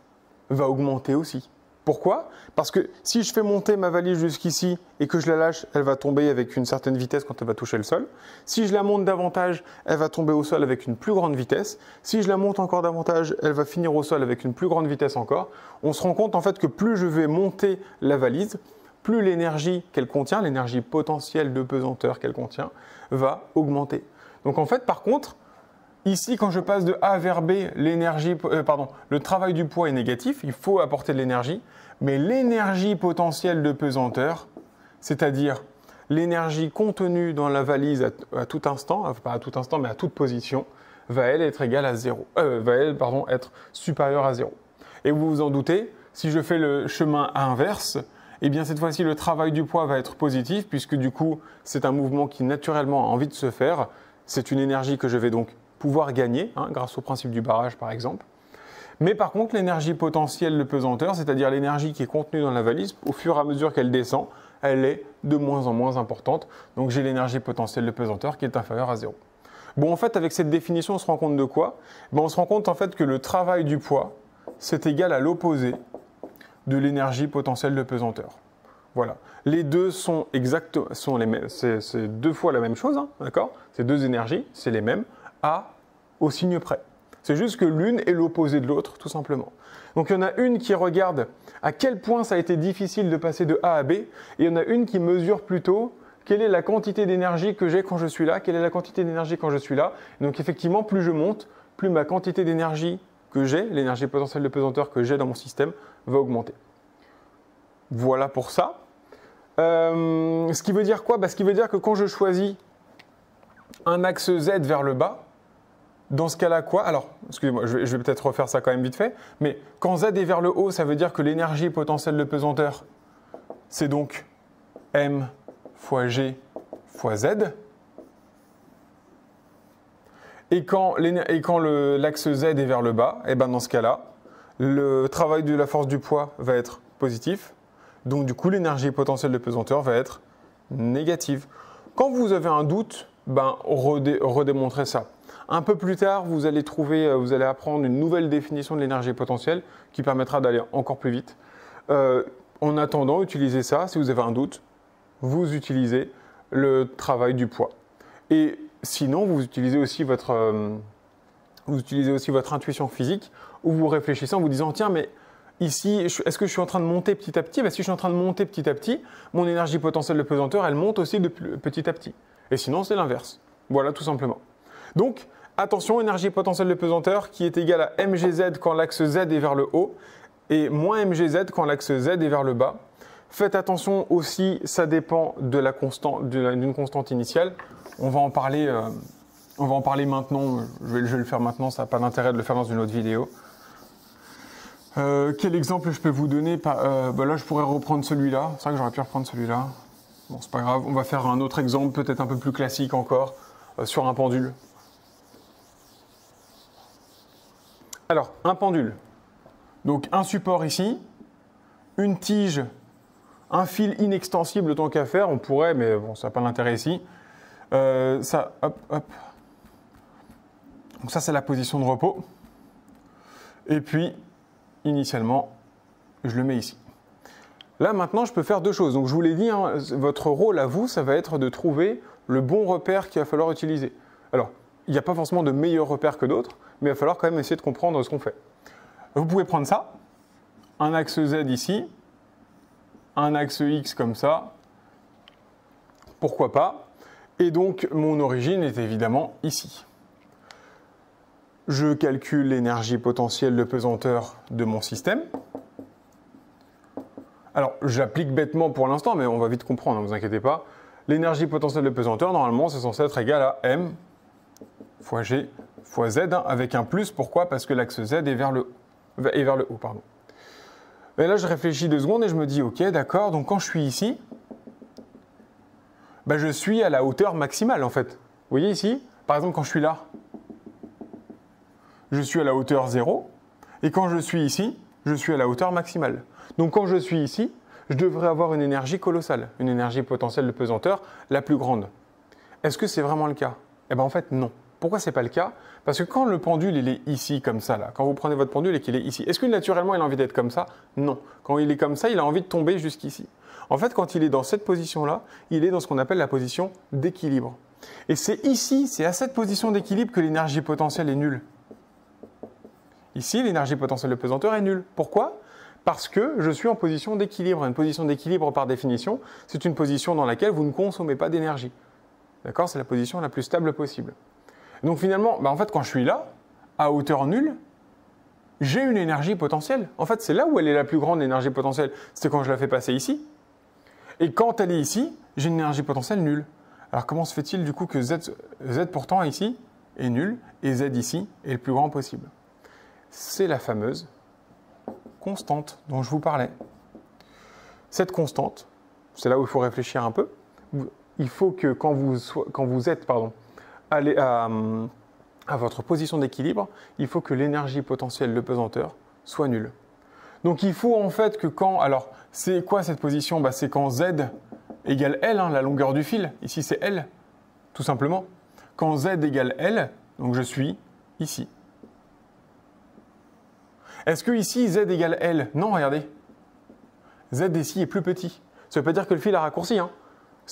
va augmenter aussi. Pourquoi? Parce que si je fais monter ma valise jusqu'ici et que je la lâche, elle va tomber avec une certaine vitesse quand elle va toucher le sol. Si je la monte davantage, elle va tomber au sol avec une plus grande vitesse. Si je la monte encore davantage, elle va finir au sol avec une plus grande vitesse encore. On se rend compte en fait que plus je vais monter la valise, plus l'énergie qu'elle contient, l'énergie potentielle de pesanteur qu'elle contient, va augmenter. Donc en fait, par contre, ici, quand je passe de A vers B, le travail du poids est négatif, il faut apporter de l'énergie, mais l'énergie potentielle de pesanteur, c'est-à-dire l'énergie contenue dans la valise à tout instant, enfin pas à tout instant, mais à toute position, va elle être égale à 0, être supérieure à 0. Et vous vous en doutez, si je fais le chemin inverse, eh bien cette fois-ci le travail du poids va être positif, puisque du coup c'est un mouvement qui naturellement a envie de se faire, c'est une énergie que je vais donc pouvoir gagner, hein, grâce au principe du barrage par exemple. Mais par contre, l'énergie potentielle de pesanteur, c'est-à-dire l'énergie qui est contenue dans la valise, au fur et à mesure qu'elle descend, elle est de moins en moins importante. Donc j'ai l'énergie potentielle de pesanteur qui est inférieure à 0. Bon, en fait, avec cette définition, on se rend compte de quoi? On se rend compte en fait que le travail du poids, c'est égal à l'opposé de l'énergie potentielle de pesanteur. Voilà. Les deux sont les mêmes. C'est deux fois la même chose, hein, d'accord? Ces deux énergies, c'est les mêmes. Au signe près. C'est juste que l'une est l'opposé de l'autre, tout simplement. Donc il y en a une qui regarde à quel point ça a été difficile de passer de A à B, et il y en a une qui mesure plutôt quelle est la quantité d'énergie que j'ai quand je suis là, quelle est la quantité d'énergie quand je suis là. Et donc effectivement, plus je monte, plus ma quantité d'énergie que j'ai, l'énergie potentielle de pesanteur que j'ai dans mon système, va augmenter. Voilà pour ça. Ce qui veut dire quoi? Ce qui veut dire que quand je choisis un axe Z vers le bas, dans ce cas-là, quoi? Alors, excusez-moi, je vais peut-être refaire ça quand même vite fait, mais quand Z est vers le haut, ça veut dire que l'énergie potentielle de pesanteur, c'est donc M fois G fois Z. Et quand l'axe Z est vers le bas, et ben dans ce cas-là, le travail de la force du poids va être positif. Donc du coup, l'énergie potentielle de pesanteur va être négative. Quand vous avez un doute, redémontrez ça. Un peu plus tard, vous allez apprendre une nouvelle définition de l'énergie potentielle qui permettra d'aller encore plus vite. En attendant, utilisez ça. Si vous avez un doute, vous utilisez le travail du poids. Et sinon, vous utilisez aussi votre intuition physique, où vous réfléchissez en vous disant, tiens, mais ici, est-ce que je suis en train de monter petit à petit? Si je suis en train de monter petit à petit, mon énergie potentielle de pesanteur, elle monte aussi petit à petit. Et sinon, c'est l'inverse. Voilà, tout simplement. Donc, attention, énergie potentielle de pesanteur qui est égale à mgz quand l'axe Z est vers le haut et moins mgz quand l'axe Z est vers le bas. Faites attention aussi, ça dépend de d'une constante initiale. On va en parler maintenant. Je vais le faire maintenant, ça n'a pas d'intérêt de le faire dans une autre vidéo. Quel exemple je peux vous donner? Là, je pourrais reprendre celui-là. C'est vrai que j'aurais pu reprendre celui-là. Bon, c'est pas grave. On va faire un autre exemple, peut-être un peu plus classique encore, sur un pendule. Alors, un pendule. Donc, un support ici, une tige un fil inextensible tant qu'à faire, on pourrait, mais bon, ça n'a pas d'intérêt ici. Ça, hop, hop. Donc ça, c'est la position de repos. Et puis, initialement, je le mets ici. Là, maintenant, je peux faire deux choses. Donc, je vous l'ai dit, hein, votre rôle à vous, ça va être de trouver le bon repère qu'il va falloir utiliser. Alors, il n'y a pas forcément de meilleurs repères que d'autres, mais il va falloir quand même essayer de comprendre ce qu'on fait. Vous pouvez prendre ça, un axe Z ici, un axe X comme ça, pourquoi pas. Et donc, mon origine est évidemment ici. Je calcule l'énergie potentielle de pesanteur de mon système. Alors, j'applique bêtement pour l'instant, mais on va vite comprendre, ne vous inquiétez pas. L'énergie potentielle de pesanteur, normalement, c'est censé être égal à M fois G fois Z, hein, avec un plus. Pourquoi? Parce que l'axe Z est vers le haut. Pardon. Et là, je réfléchis 2 secondes et je me dis, ok, d'accord, donc quand je suis ici, ben, je suis à la hauteur maximale, en fait. Vous voyez ici, par exemple, quand je suis là, je suis à la hauteur 0, et quand je suis ici, je suis à la hauteur maximale. Donc quand je suis ici, je devrais avoir une énergie colossale, une énergie potentielle de pesanteur la plus grande. Est-ce que c'est vraiment le cas? Eh bien en fait non. Pourquoi ce n'est pas le cas? Parce que quand le pendule il est ici comme ça, là, quand vous prenez votre pendule et qu'il est ici, est-ce que naturellement il a envie d'être comme ça? Non. Quand il est comme ça, il a envie de tomber jusqu'ici. En fait, quand il est dans cette position-là, il est dans ce qu'on appelle la position d'équilibre. Et c'est ici, c'est à cette position d'équilibre que l'énergie potentielle est nulle. Ici, l'énergie potentielle de pesanteur est nulle. Pourquoi? Parce que je suis en position d'équilibre. Une position d'équilibre, par définition, c'est une position dans laquelle vous ne consommez pas d'énergie. D'accord? C'est la position la plus stable possible. Donc finalement, en fait, quand je suis là, à hauteur nulle, j'ai une énergie potentielle. En fait, c'est là où elle est la plus grande, l'énergie potentielle. C'est quand je la fais passer ici. Et quand elle est ici, j'ai une énergie potentielle nulle. Alors comment se fait-il du coup que Z pourtant ici est nul et Z ici est le plus grand possible? C'est la fameuse constante dont je vous parlais. Cette constante, c'est là où il faut réfléchir un peu. Il faut que quand vous êtes allé à votre position d'équilibre, il faut que l'énergie potentielle de pesanteur soit nulle. Donc il faut en fait que quand... Alors, c'est quoi cette position? C'est quand Z égale L, hein, la longueur du fil. Ici, c'est L, tout simplement. Quand Z égale L, donc je suis ici. Est-ce que ici, Z égale L? Non, regardez. Z ici est plus petit. Ça ne veut pas dire que le fil a raccourci. Hein.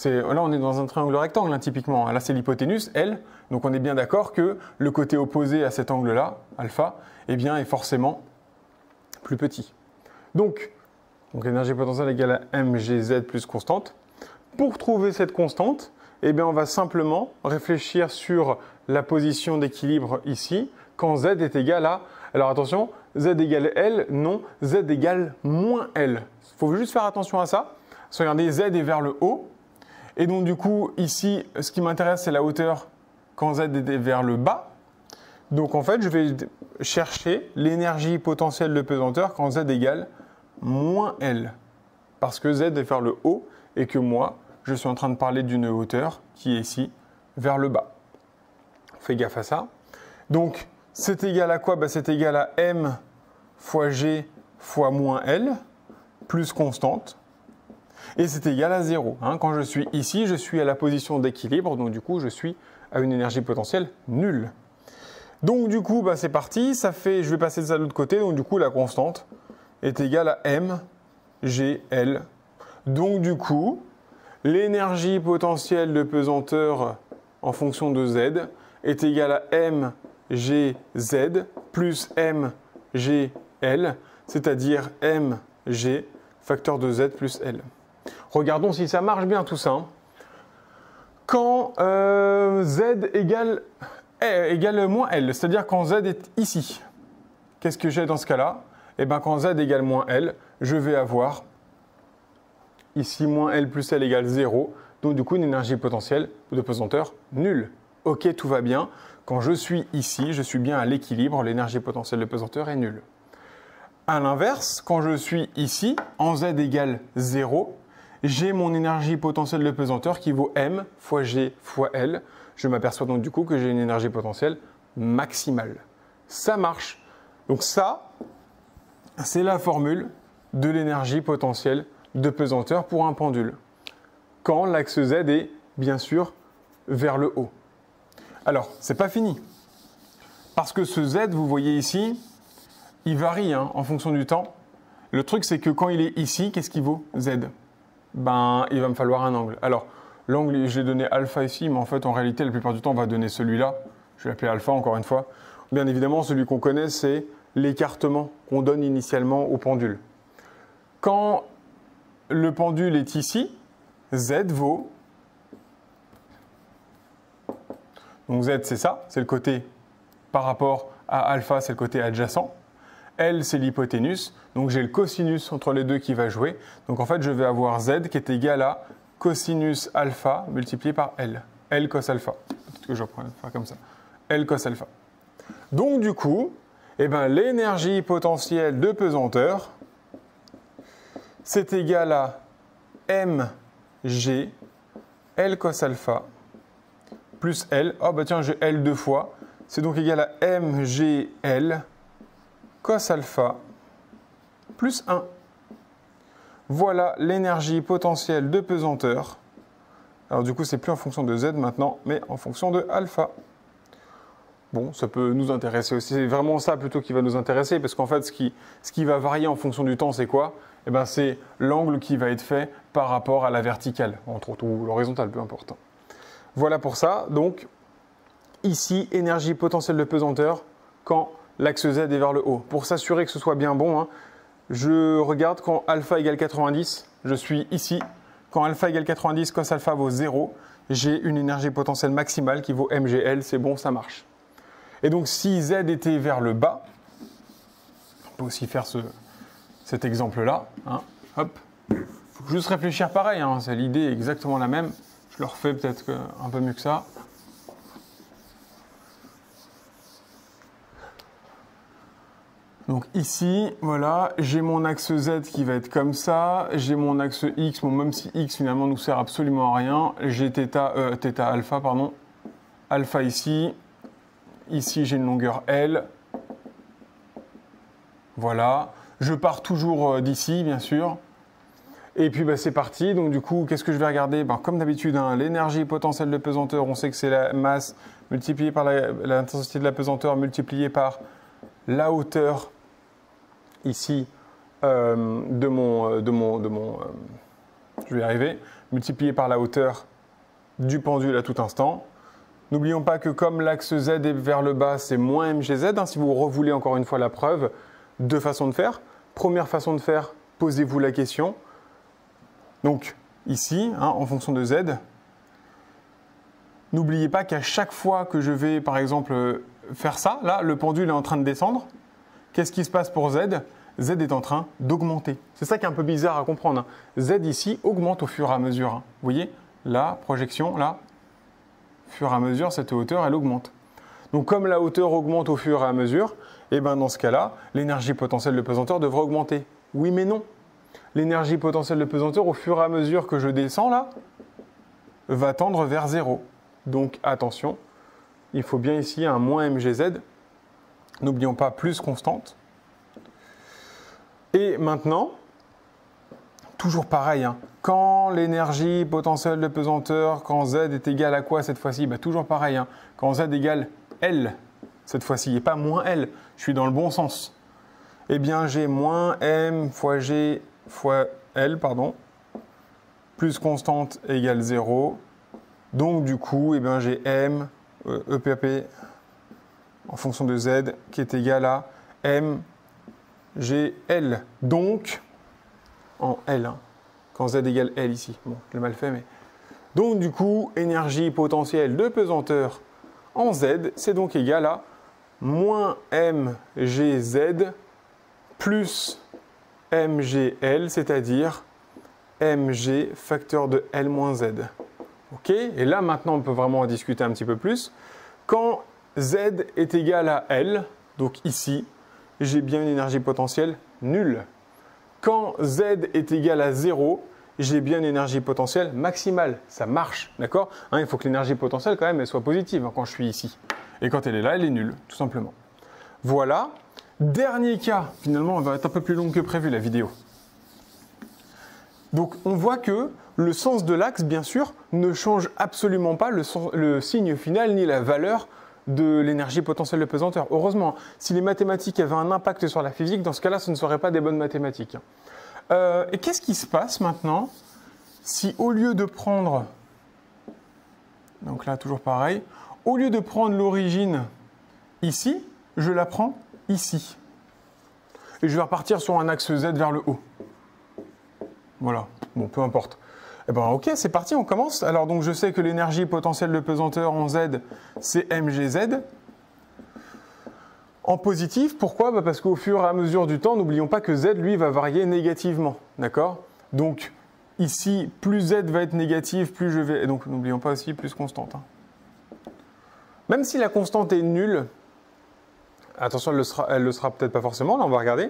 Là, on est dans un triangle rectangle, hein, typiquement. Là, c'est l'hypoténuse, L. Donc, on est bien d'accord que le côté opposé à cet angle-là, alpha, eh bien, est forcément plus petit. Donc l'énergie potentielle égale à mgz plus constante. Pour trouver cette constante, eh bien, on va simplement réfléchir sur la position d'équilibre ici, quand z est égal à... Alors attention, z égale L, non, z égale moins L. Il faut juste faire attention à ça. Regardez, z est vers le haut. Et donc du coup, ici, ce qui m'intéresse, c'est la hauteur quand z est vers le bas. Donc en fait, je vais chercher l'énergie potentielle de pesanteur quand z égale moins L. Parce que z est vers le haut et que moi, je suis en train de parler d'une hauteur qui est ici, vers le bas. On fait gaffe à ça. Donc, c'est égal à quoi? C'est égal à m fois g fois moins L, plus constante. Et c'est égal à 0. Hein. Quand je suis ici, je suis à la position d'équilibre, donc du coup, je suis à une énergie potentielle nulle. Donc du coup, c'est parti. Ça fait, je vais passer ça de l'autre côté, donc du coup, la constante est égale à m, g, L. Donc du coup, l'énergie potentielle de pesanteur en fonction de z est égale à m, g, z plus m, g, L, c'est-à-dire m, g, facteur de z plus L. Regardons si ça marche bien tout ça. Hein. Quand z égale moins L, c'est-à-dire quand z est ici, qu'est-ce que j'ai dans ce cas-là? Eh bien, quand z égale moins L, je vais avoir ici moins L plus L égale 0, donc du coup une énergie potentielle de pesanteur nulle. Ok, tout va bien. Quand je suis ici, je suis bien à l'équilibre, l'énergie potentielle de pesanteur est nulle. A l'inverse, quand je suis ici, en z égale 0, j'ai mon énergie potentielle de pesanteur qui vaut m fois g fois L. Je m'aperçois donc du coup que j'ai une énergie potentielle maximale. Ça marche. Donc ça, c'est la formule de l'énergie potentielle de pesanteur pour un pendule. Quand l'axe Z est, bien sûr, vers le haut. Alors, c'est pas fini. Parce que ce Z, vous voyez ici, il varie en fonction du temps. Le truc, c'est que quand il est ici, qu'est-ce qu'il vaut, Z? Ben, il va me falloir un angle. Alors, l'angle, je l'ai donné alpha ici, mais en fait, en réalité, la plupart du temps, on va donner celui-là. Je vais l'appeler alpha, encore une fois. Bien évidemment, celui qu'on connaît, c'est l'écartement qu'on donne initialement au pendule. Quand le pendule est ici, Z vaut... Donc Z, c'est ça, c'est le côté par rapport à alpha, c'est le côté adjacent. L, c'est l'hypoténuse. Donc j'ai le cosinus entre les deux qui va jouer. Donc en fait, je vais avoir Z qui est égal à cosinus alpha multiplié par L. L cos alpha. Peut-être que je vais faire comme ça. L cos alpha. Donc du coup, eh ben, l'énergie potentielle de pesanteur, c'est égal à mg L cos alpha plus L. Oh bah tiens, j'ai L deux fois. C'est donc égal à mgL cos alpha plus 1. Voilà l'énergie potentielle de pesanteur. Alors du coup, c'est plus en fonction de Z maintenant, mais en fonction de alpha. Bon, ça peut nous intéresser aussi. C'est vraiment ça plutôt qui va nous intéresser, parce qu'en fait, ce qui va varier en fonction du temps, c'est quoi? Eh ben, c'est l'angle qui va être fait par rapport à la verticale, entre autres, ou l'horizontale, peu importe. Voilà pour ça. Donc, ici, énergie potentielle de pesanteur quand l'axe Z est vers le haut. Pour s'assurer que ce soit bien bon, je regarde quand alpha égale 90, je suis ici. Quand alpha égale 90, cos alpha vaut 0, j'ai une énergie potentielle maximale qui vaut mgL, c'est bon, ça marche. Et donc si Z était vers le bas, on peut aussi faire cet exemple-là. Hop. Il faut juste réfléchir pareil, c'est l'idée est exactement la même. Je le refais peut-être un peu mieux que ça. Donc ici, voilà, j'ai mon axe Z qui va être comme ça, j'ai mon axe X, bon, même si X finalement nous sert absolument à rien, j'ai θ alpha, pardon, alpha ici j'ai une longueur L, voilà, je pars toujours d'ici bien sûr, et puis bah, c'est parti. Donc du coup, qu'est-ce que je vais regarder? Comme d'habitude, l'énergie potentielle de pesanteur, on sait que c'est la masse multipliée par l'intensité de la pesanteur multipliée par la hauteur ici je vais y arriver, multiplié par la hauteur du pendule à tout instant. N'oublions pas que comme l'axe Z est vers le bas, c'est moins mgz. Si vous revoulez encore une fois la preuve, deux façons de faire. Première façon de faire, posez-vous la question. Donc ici, en fonction de Z, n'oubliez pas qu'à chaque fois que je vais par exemple faire ça, là le pendule est en train de descendre. Qu'est-ce qui se passe pour Z? Z est en train d'augmenter. C'est ça qui est un peu bizarre à comprendre. Z ici augmente au fur et à mesure. Vous voyez, la projection, là, au fur et à mesure, cette hauteur, elle augmente. Donc comme la hauteur augmente au fur et à mesure, et ben dans ce cas-là, l'énergie potentielle de pesanteur devrait augmenter. Oui mais non. L'énergie potentielle de pesanteur, au fur et à mesure que je descends là, va tendre vers 0. Donc attention, il faut bien ici un moins mgz. N'oublions pas plus constante. Et maintenant, toujours pareil, quand l'énergie potentielle de pesanteur, quand Z est égal à quoi cette fois-ci? Toujours pareil, quand Z égale L cette fois-ci, et pas moins L, je suis dans le bon sens. Eh bien, j'ai moins M fois G fois L, pardon, plus constante égale 0. Donc, du coup, eh bien, j'ai M, EPP, en fonction de Z, qui est égal à M, G, L. Donc, en L, quand Z égale L ici. Bon, je l'ai mal fait, mais... Donc, du coup, énergie potentielle de pesanteur en Z, c'est donc égal à moins mgz plus mgl, c'est-à-dire mg facteur de L moins Z. Ok? Et là, maintenant, on peut vraiment en discuter un petit peu plus. Quand Z est égal à L, donc ici, j'ai bien une énergie potentielle nulle. Quand Z est égal à 0, j'ai bien une énergie potentielle maximale. Ça marche, d'accord? Il faut que l'énergie potentielle, quand même, elle soit positive quand je suis ici. Et quand elle est là, elle est nulle, tout simplement. Voilà. Dernier cas. Finalement, elle va être un peu plus longue que prévu, la vidéo. Donc on voit que le sens de l'axe, bien sûr, ne change absolument pas le signe final ni la valeur de l'énergie potentielle de pesanteur. Heureusement, si les mathématiques avaient un impact sur la physique, dans ce cas-là, ce ne seraient pas des bonnes mathématiques. Et qu'est-ce qui se passe maintenant si au lieu de prendre, donc là toujours pareil, au lieu de prendre l'origine ici, je la prends ici. Et je vais repartir sur un axe Z vers le haut. Voilà, bon, peu importe. Eh ben, ok, c'est parti, on commence. Alors, donc, je sais que l'énergie potentielle de pesanteur en Z, c'est mgz. En positif, pourquoi? Bah parce qu'au fur et à mesure du temps, n'oublions pas que Z, lui, va varier négativement. D'accord? Donc, ici, plus Z va être négatif, plus je vais... Et donc, n'oublions pas aussi plus constante. Hein. Même si la constante est nulle, attention, elle le sera peut-être pas forcément, là, on va regarder.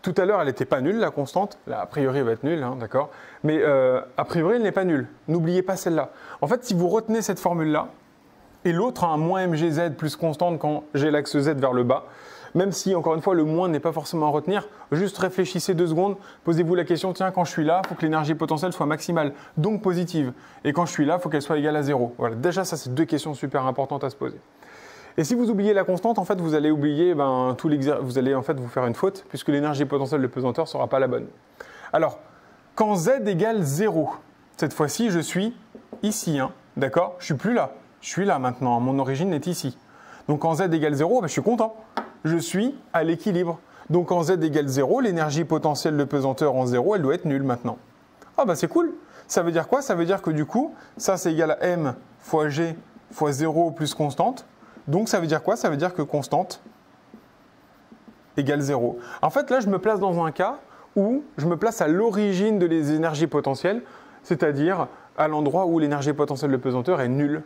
Tout à l'heure, elle n'était pas nulle, la constante. Là, a priori, elle va être nulle, hein, d'accord? Mais a priori, elle n'est pas nulle. N'oubliez pas celle-là. En fait, si vous retenez cette formule-là, et l'autre a un moins mgz plus constante quand j'ai l'axe z vers le bas, même si, encore une fois, le moins n'est pas forcément à retenir, juste réfléchissez 2 secondes, posez-vous la question, tiens, quand je suis là, il faut que l'énergie potentielle soit maximale, donc positive. Et quand je suis là, il faut qu'elle soit égale à 0. Voilà, déjà, ça, c'est 2 questions super importantes à se poser. Et si vous oubliez la constante, en fait, vous allez oublier tout l'exercice. Vous allez en fait vous faire une faute, puisque l'énergie potentielle de pesanteur ne sera pas la bonne. Alors, quand z égale 0, cette fois-ci, je suis ici, hein, d'accord? Je suis plus là. Je suis là maintenant. Mon origine est ici. Donc, quand z égale 0, je suis content. Je suis à l'équilibre. Donc, quand z égale 0, l'énergie potentielle de pesanteur en 0, elle doit être nulle maintenant. Ah bah c'est cool. Ça veut dire quoi? Ça veut dire que du coup, ça c'est égal à m fois g fois 0 plus constante. Donc, ça veut dire quoi? Ça veut dire que constante égale 0. En fait, là, je me place dans un cas où je me place à l'origine de les énergies potentielles, c'est-à-dire à l'endroit où l'énergie potentielle de pesanteur est nulle.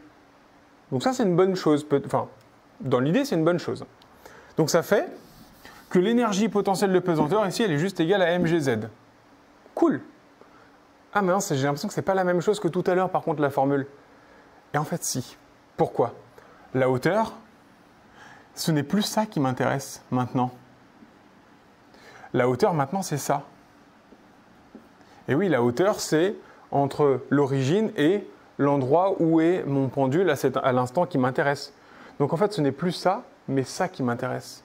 Donc ça, c'est une bonne chose. Enfin, dans l'idée, c'est une bonne chose. Donc, ça fait que l'énergie potentielle de pesanteur, ici, elle est juste égale à mgz. Cool. Ah, mais non, j'ai l'impression que ce n'est pas la même chose que tout à l'heure, par contre, la formule. Et en fait, si. Pourquoi? La hauteur, ce n'est plus ça qui m'intéresse maintenant. La hauteur, maintenant, c'est ça. Et oui, la hauteur, c'est entre l'origine et l'endroit où est mon pendule à l'instant qui m'intéresse. Donc, en fait, ce n'est plus ça, mais ça qui m'intéresse.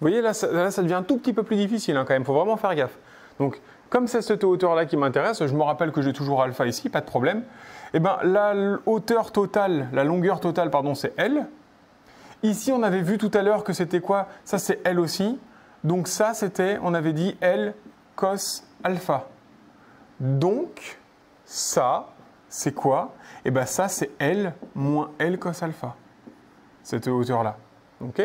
Vous voyez, là, ça devient un tout petit peu plus difficile hein, quand même. Il faut vraiment faire gaffe. Donc, comme c'est cette hauteur-là qui m'intéresse, je me rappelle que j'ai toujours alpha ici, pas de problème. Eh bien, la hauteur totale, la longueur totale, pardon, c'est L. Ici, on avait vu tout à l'heure que c'était quoi? Ça, c'est L aussi. Donc ça, c'était, on avait dit L cos alpha. Donc, ça, c'est quoi? Eh bien, ça, c'est L moins L cos alpha. Cette hauteur-là. OK?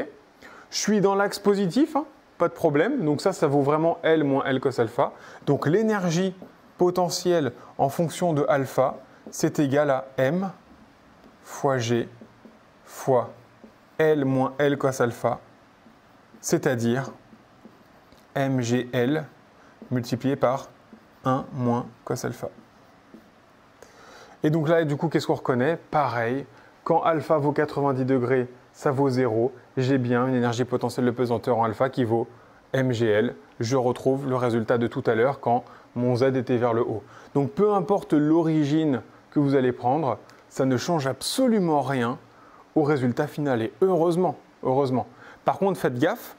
Je suis dans l'axe positif, hein, pas de problème. Donc ça vaut vraiment L moins L cos alpha. Donc l'énergie potentielle en fonction de alpha, c'est égal à M fois G fois L moins L cos alpha, c'est-à-dire MGL multiplié par 1 moins cos alpha. Et donc là, du coup, qu'est-ce qu'on reconnaît? Pareil, quand alpha vaut 90 degrés, ça vaut 0. J'ai bien une énergie potentielle de pesanteur en alpha qui vaut MGL. Je retrouve le résultat de tout à l'heure quand mon Z était vers le haut. Donc peu importe l'origine que vous allez prendre, ça ne change absolument rien au résultat final. Et heureusement, heureusement. Par contre, faites gaffe,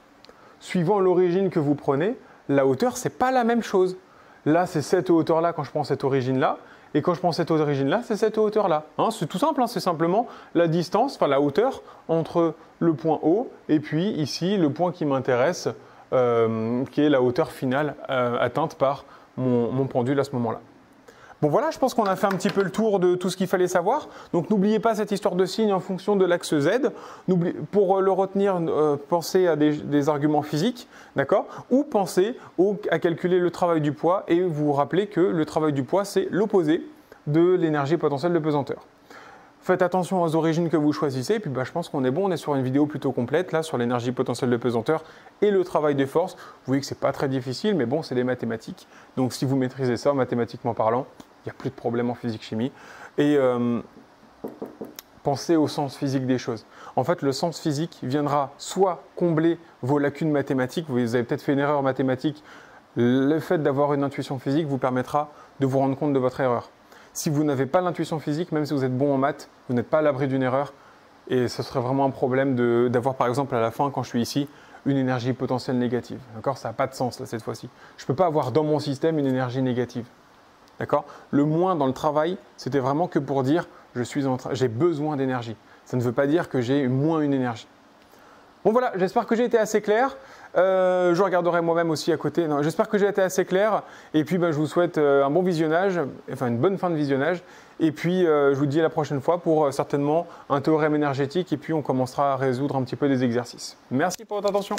suivant l'origine que vous prenez, la hauteur, ce n'est pas la même chose. Là, c'est cette hauteur-là quand je prends cette origine-là. Et quand je prends cette origine-là, c'est cette hauteur-là. Hein, c'est tout simple, hein, c'est simplement la distance, enfin la hauteur entre le point O et puis ici le point qui m'intéresse, qui est la hauteur finale atteinte par mon pendule à ce moment-là. Bon voilà, je pense qu'on a fait un petit peu le tour de tout ce qu'il fallait savoir. Donc n'oubliez pas cette histoire de signe en fonction de l'axe Z. Pour le retenir, pensez à des arguments physiques, d'accord? Ou pensez à calculer le travail du poids et vous rappelez que le travail du poids, c'est l'opposé de l'énergie potentielle de pesanteur. Faites attention aux origines que vous choisissez et puis je pense qu'on est bon, on est sur une vidéo plutôt complète là sur l'énergie potentielle de pesanteur et le travail des forces. Vous voyez que c'est pas très difficile mais bon, c'est des mathématiques. Donc si vous maîtrisez ça mathématiquement parlant, il n'y a plus de problème en physique-chimie. Et pensez au sens physique des choses. En fait, le sens physique viendra soit combler vos lacunes mathématiques, vous avez peut-être fait une erreur mathématique, le fait d'avoir une intuition physique vous permettra de vous rendre compte de votre erreur. Si vous n'avez pas l'intuition physique, même si vous êtes bon en maths, vous n'êtes pas à l'abri d'une erreur. Et ce serait vraiment un problème d'avoir, par exemple, à la fin, quand je suis ici, une énergie potentielle négative. D'accord? Ça n'a pas de sens, là, cette fois-ci. Je ne peux pas avoir dans mon système une énergie négative. D'accord? Le moins dans le travail, c'était vraiment que pour dire j'ai besoin d'énergie. Ça ne veut pas dire que j'ai moins une énergie. Bon voilà, j'espère que j'ai été assez clair. Je regarderai moi-même aussi à côté. J'espère que j'ai été assez clair. Et puis je vous souhaite un bon visionnage, enfin une bonne fin de visionnage. Et puis je vous dis à la prochaine fois pour certainement un théorème énergétique. Et puis on commencera à résoudre un petit peu des exercices. Merci pour votre attention.